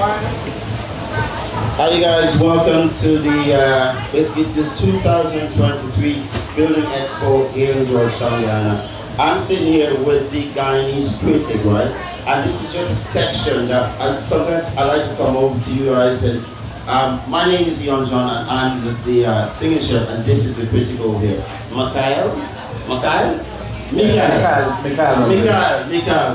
Hi you guys, welcome to the basically the 2023 Building Expo here in Georgetown, Guyana. I'm sitting here with the Guyanese Critic, right? And this is just a section that sometimes I like to come over to you guys and my name is John and I'm the singing chef, and this is the critic over here. Mikhail? Mikhail,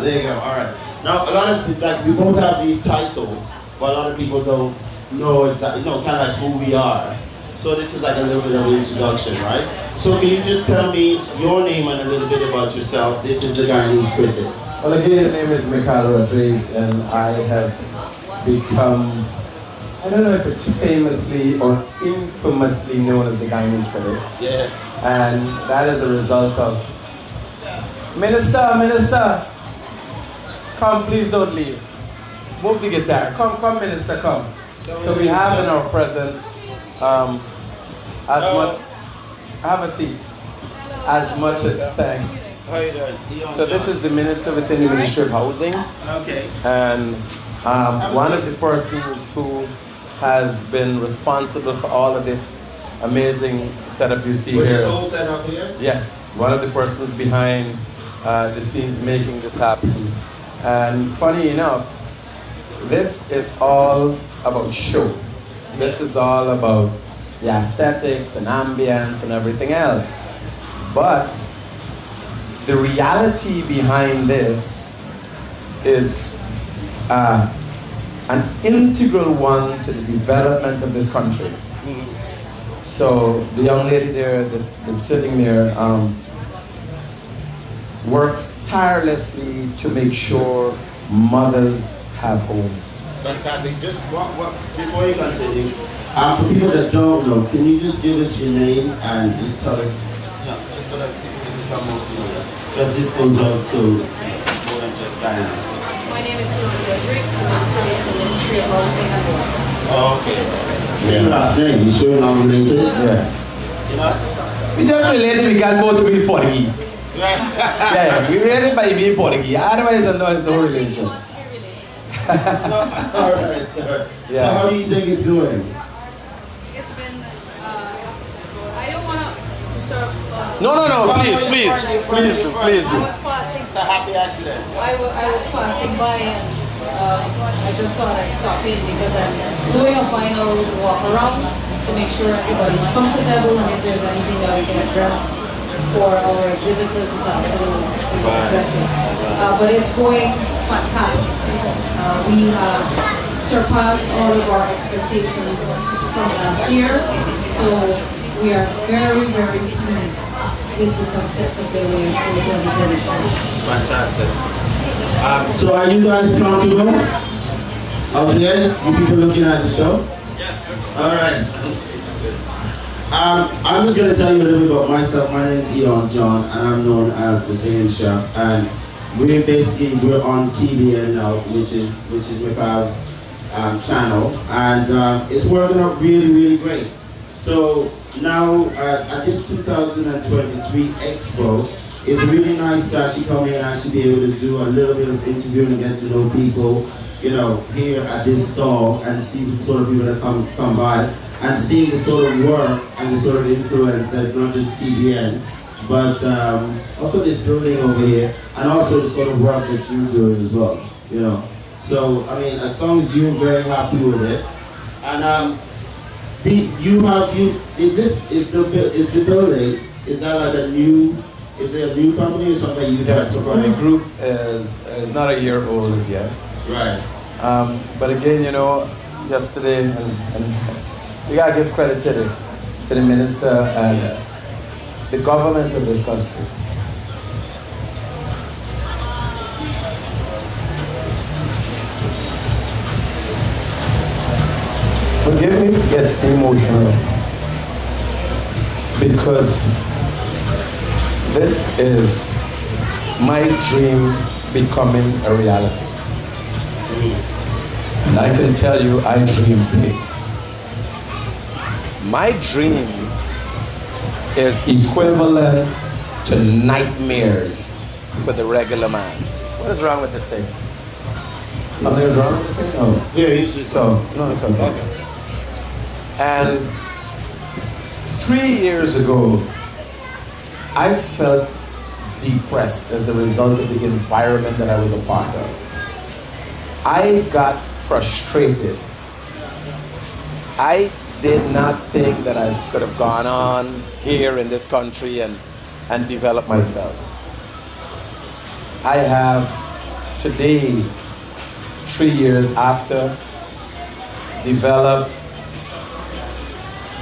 there you go, alright. Now a lot of we both have these titles, but a lot of people don't know exactly, kind of like who we are. So this is like a little bit of an introduction, right? So can you just tell me your name and a little bit about yourself? This is the Guyanese Critic. Well, again, the name is Mikhail Rodrigues, and I have become, I don't know if it's famously or infamously known as the Guyanese Critic. Yeah. And that is a result of, Minister, come, please don't leave. Move the guitar. Come, Minister, come. So we have in our presence have a seat, as much as thanks. How you doing? So this is the Minister within the Ministry of Housing. Okay. And one of the persons who has been responsible for all of this amazing setup you see With here. this whole setup here? Yes, one of the persons behind the scenes making this happen. And funny enough, this is all about show. This is all about the aesthetics and ambience and everything else. But the reality behind this is an integral one to the development of this country. So the young lady there that's sitting there works tirelessly to make sure mothers have homes. Fantastic. Just before you continue, for people that don't know, can you just give us your name and just tell us, just so that people can come up here, because this goes out to more than just Guyana. My name is Rodrigues, the Minister of the Ministry of Housing and Water. Oh, okay. Same last name. You sure not related? Yeah. You know? We just related because both of us Portuguese. Yeah, we related by being Portuguese. Otherwise, there's no relation. Wants to be related. No, all right, sir. Yeah. So how do you think it's doing? It's been, I don't want to sort of... No, please do. I was passing, It's a happy accident. I was passing by and I just thought I'd stop in because I'm doing a final walk around to make sure everybody's comfortable, and if there's anything that we can address for our exhibitors this afternoon, we can address it. But it's going fantastic. We have surpassed all of our expectations from last year, so we are very, very pleased with the success of Building Expo 2024. Fantastic. So are you guys comfortable? Out there, you people looking at the show? Yeah. All right. I'm just going to tell you a little bit about myself. My name is John, and I'm known as the Singing Chef. And we're on TVN now, which is Mikhail's channel, and it's working out really, really great. So now at this 2023 Expo, it's really nice to actually come here and actually be able to do a little bit of interviewing and get to know people, here at this stall, and see the sort of people that come by, and seeing the sort of work and the sort of influence that not just TVN, but also this building over here, and also the sort of work that you're doing as well, So, I mean, as long as you're very happy with it, and is the building, is that like is it a new company or something you Yes, guys the took on? group is not a year old as yet. Right. But again, yesterday, and we gotta give credit to the minister and the government of this country. Forgive me to get emotional, because this is my dream becoming a reality. And I can tell you, I dream big. My dream is equivalent to nightmares for the regular man. What is wrong with this thing? Something is wrong? Oh. Yeah, you just So, no, it's okay. And 3 years ago, I felt depressed as a result of the environment that I was a part of. I got frustrated. I did not think that I could have gone on here in this country and developed myself. I have today, 3 years after, developed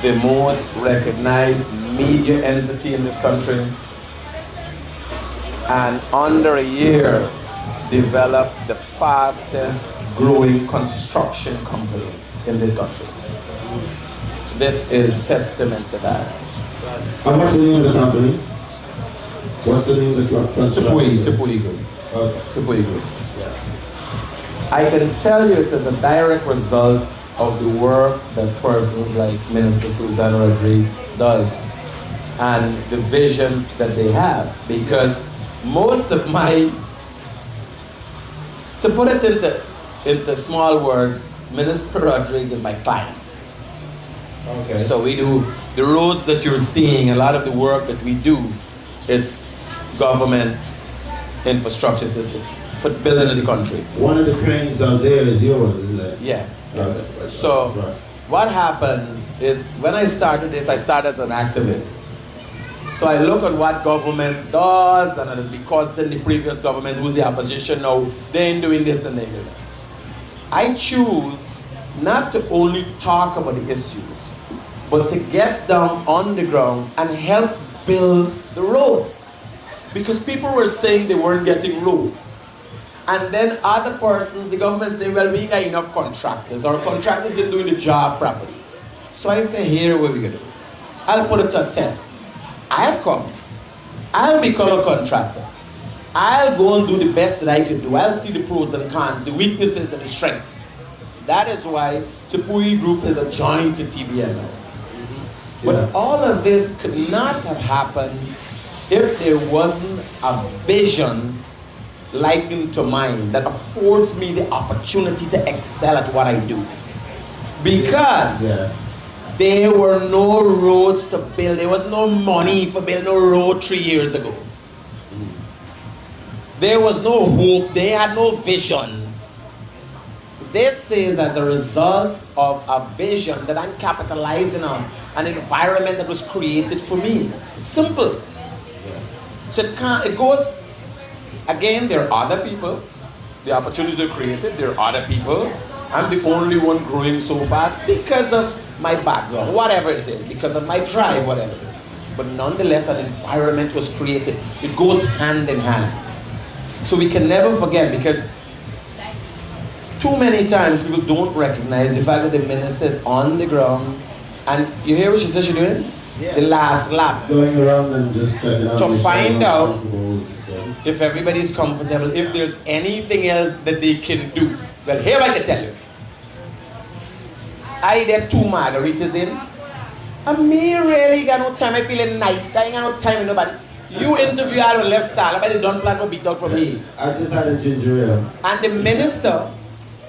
the most recognized media entity in this country, and under a year developed the fastest growing construction company in this country. This is testament to that. And what's the name of the company? What's the name of the company? Tupui Group. Okay. Tupui Group. I can tell you it's as a direct result of the work that persons like Minister Susan Rodrigues does and the vision that they have, because most of my, to put it into small words, Minister Rodrigues is my client. Okay. So we do the roads that you're seeing, a lot of the work that we do, it's government infrastructure, it's for building in the country. One of the cranes out there is yours, isn't it? Yeah. Okay. So Right. what happens is when I started this, I started as an activist. So I look at what government does, and it's because in the previous government, who's the opposition now, they ain't doing this and they do that. I choose not to only talk about the issues, but to get down on the ground and help build the roads. Because people were saying they weren't getting roads. And then other persons, the government say, well, we ain't got enough contractors, or contractors ain't doing the job properly. So I say, here, what we gonna do? I'll put it to a test. I'll come. I'll become a contractor. I'll go and do the best that I can do. I'll see the pros and cons, the weaknesses and the strengths. That is why Tupui Group is a joint to TBN now. But all of this could not have happened if there wasn't a vision likened to mine that affords me the opportunity to excel at what I do. Because there were no roads to build. There was no money for building no road 3 years ago. There was no hope. They had no vision. This is as a result of a vision that I'm capitalizing on, an environment that was created for me. Simple. So it goes, again, there are other people. The opportunities are created. There are other people. I'm the only one growing so fast because of my background, whatever it is, because of my drive, whatever it is. But nonetheless, an environment was created. It goes hand in hand. So we can never forget, because too many times people don't recognize the fact that the minister is on the ground. And you hear what she said she's doing? Yeah. The last lap. Going around and just checking out. To find out Yeah. if everybody's comfortable, if there's anything else that they can do. Well, here I can tell you. I did 2 margaritas in. And me really got no time. I feeling nice. I ain't got no time with nobody. You interview all the left style. Nobody don't plan to beat out from me. I just had a ginger ale. And the minister,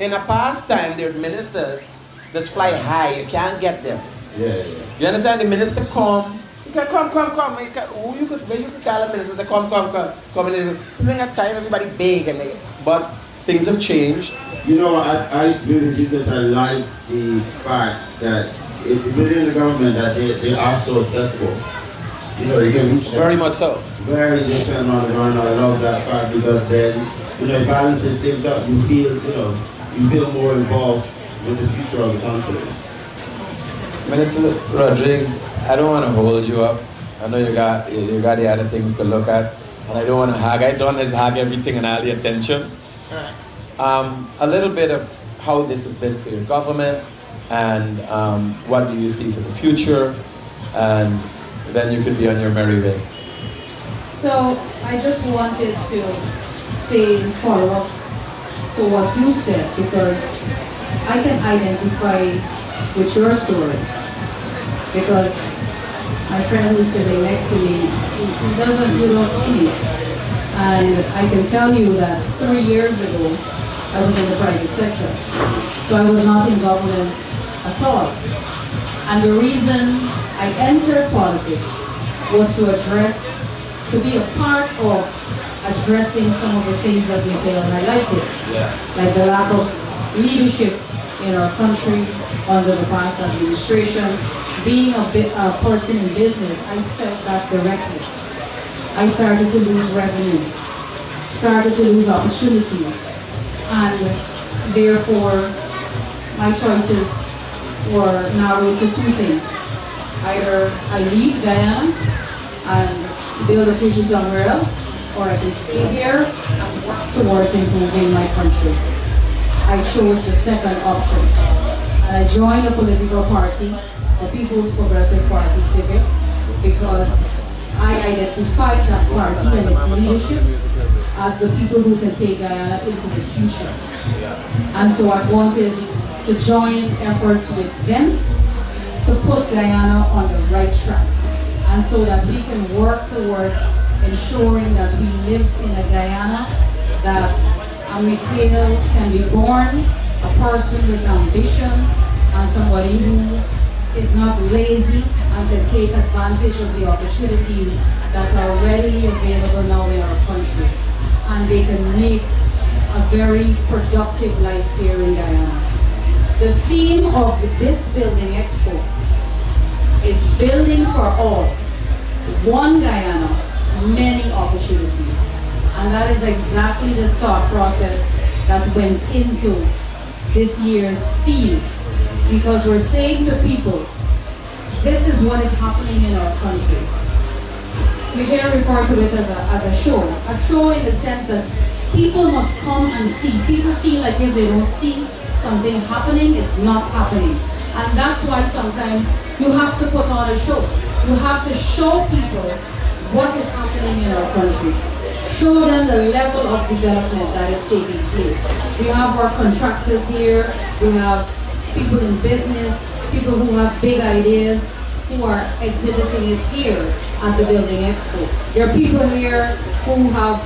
in a past time, there are ministers that fly high. You can't get them. Yeah. You understand? The minister come. You can come. You could call a minister say, come. You don't have time, everybody big. But things have changed. You know, I agree with you, because I like the fact that within the government that they are so accessible. You know, you can reach them. Very much so. Very determined on the ground. I love that fact, because then, you know, it balances things up. You feel more involved with the future of the country. Minister Rodrigues, I don't want to hold you up. I know you got the other things to look at, and I don't want to hog. I don't just hog everything and all the attention. A little bit of how this has been for your government, and what do you see for the future, and then you could be on your merry way. So I just wanted to say in follow-up to what you said, because I can identify with your story. Because my friend who's sitting next to me, he don't know me. And I can tell you that 3 years ago, I was in the private sector. So I was not in government at all. And the reason I entered politics was to be a part of addressing some of the things that Mikhail highlighted, like the lack of leadership in our country under the past administration. Being a person in business, I felt that directly. I started to lose revenue, started to lose opportunities, and therefore my choices were narrowed to two things. Either I leave Guyana and build a future somewhere else, or I can stay here and work towards improving my country. I chose the second option. And I joined a political party, the People's Progressive Party Civic, because I identified that party and its leadership as the people who can take Guyana into the future. And so I wanted to join efforts with them to put Guyana on the right track, and so that we can work towards ensuring that we live in a Guyana that a Mikhail can be born, a person with ambition, and somebody who is not lazy and can take advantage of the opportunities that are readily available now in our country. And they can make a very productive life here in Guyana. The theme of this Building Expo is building for all. One Guyana, many opportunities. And that is exactly the thought process that went into this year's theme. Because we're saying to people, this is what is happening in our country. We can refer to it as a show in the sense that people must come and see. People feel like if they don't see something happening, it's not happening. And that's why sometimes you have to put on a show. You have to show people what is happening in our country. Show them the level of development that is taking place. We have our contractors here, we have people in business, people who have big ideas, who are exhibiting it here at the Building Expo. There are people here who have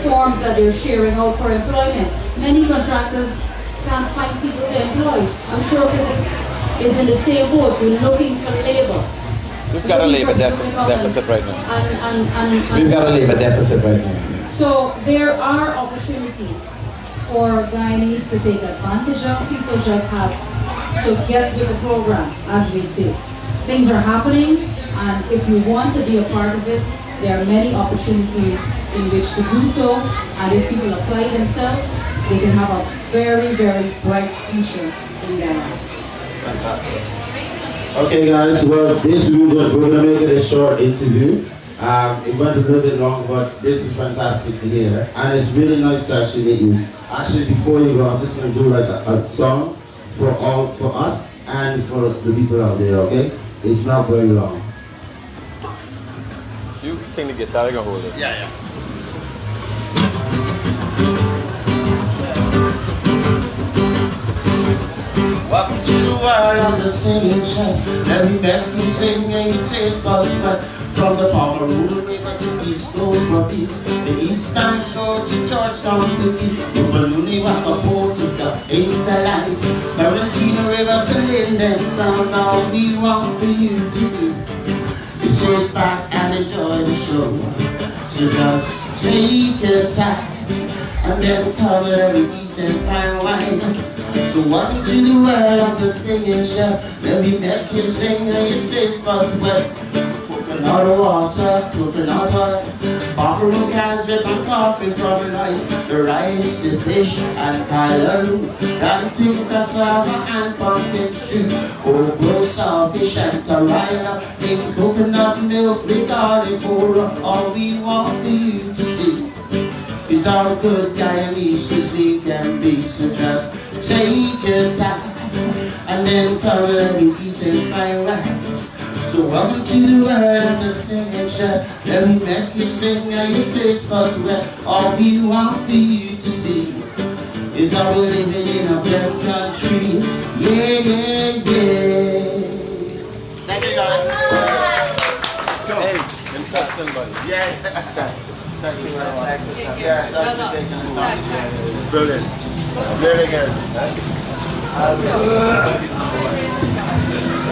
forms that they're sharing out for employment. Many contractors can't find people to employ. I'm sure people is in the same boat. We're looking for labor. We've got a labor deficit right now. And We've got a labor deficit right now. So there are opportunities for Guyanese to take advantage of. People just have to get with the program, as we say. Things are happening, and if you want to be a part of it, there are many opportunities in which to do so, and if people apply themselves, they can have a very, very bright future in Guyana. Fantastic. Okay guys, well we're gonna make it a short interview. It went a little bit long, but this is fantastic to hear. And it's really nice to actually meet you. Actually, before you go, I'm just gonna do like a song for us and for the people out there, okay? It's not very long. You think the guitar can hold this? Yeah. Welcome to the world of the singing show. Let me make you sing and your taste buds wet. From the Pomeroon River to East Coast Rockies, the Eastern Shore to Georgetown City, from Ballooney Wakapo to the Interlands, Maritime River to Linden Town. All we want for you to do is sit back and enjoy the show. So just take your time and then come and eat and fine wine. So welcome to the world of the singing show. Let me make you sing and your taste buds wet. Coconut water, coconut oil, Pomeroon cans with my coffee from the rice, the fish and callaloo, plantain, cassava and pumpkin stew, oatmeal, saltfish and farina, in coconut milk with garlic powder. All we want for you to see is how good Guyanese cuisine can be. So just take your time and then come and eat and find wine. So welcome to the world of the singing show. Let me make you sing and your taste buds wet. All we want for you to see is how we're living in a blessed country. Yeah. Thank you guys. Hey, interesting buddy. Yeah. Thanks. Thank you very much. Thanks. Yeah, thanks for taking the time. Brilliant. Very good.